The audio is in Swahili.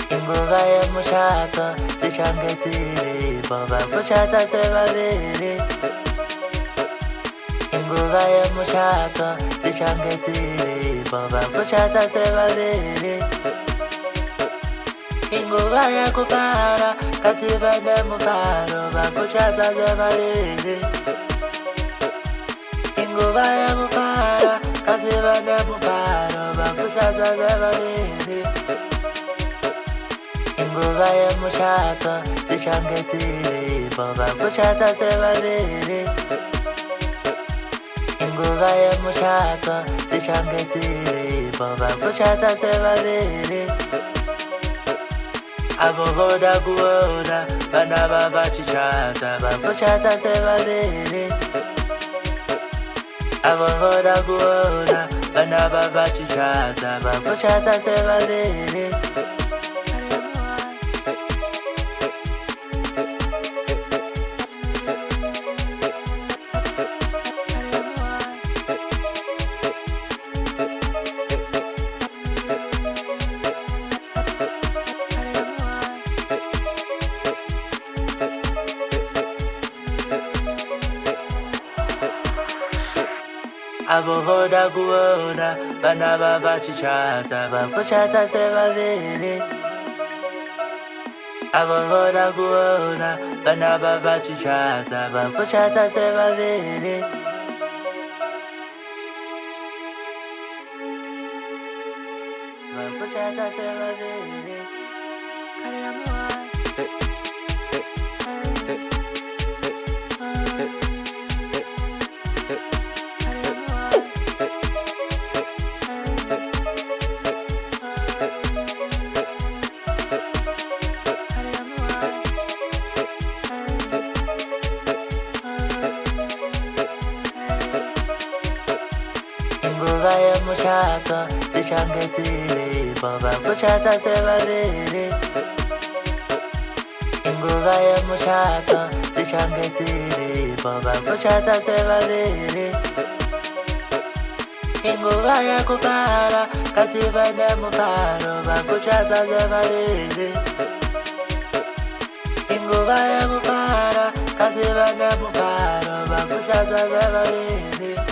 Ingoga ya mushaka zishangetiri baba kuchata sevaliri. Ingoga ya mushaka zishangetiri baba kuchata sevaliri. Ingoga ya kukara kasibande mukaro bakuchata sevaliri. Ingoga ya kukara kasibande mukaro bakuchata sevaliri. Ingoga ya mushaka zishangetiri baba kuchata sevaliri. Ingoga ya mushaka zishangetiri baba kuchata sevaliri. Avohoda guoda bana baba chichata bakuchata sevaliri. Avohoda guoda bana baba chichata bakuchata sevaliri. Avohoda guoda bana baba chichata bakuchata sevaliri. Avohoda guoda bana baba chichata bakuchata sevaliri. Bakuchata sevaliri. Ingoga ya mushaka zishangetiri baba kuchata sevaliri. Ingoga ya mushaka zishangetiri baba kuchata sevaliri. Ingoga ya kukara kasibande mukaro bakuchata sevaliri. Ingoga ya kukara kasibande mukaro bakuchata sevaliri.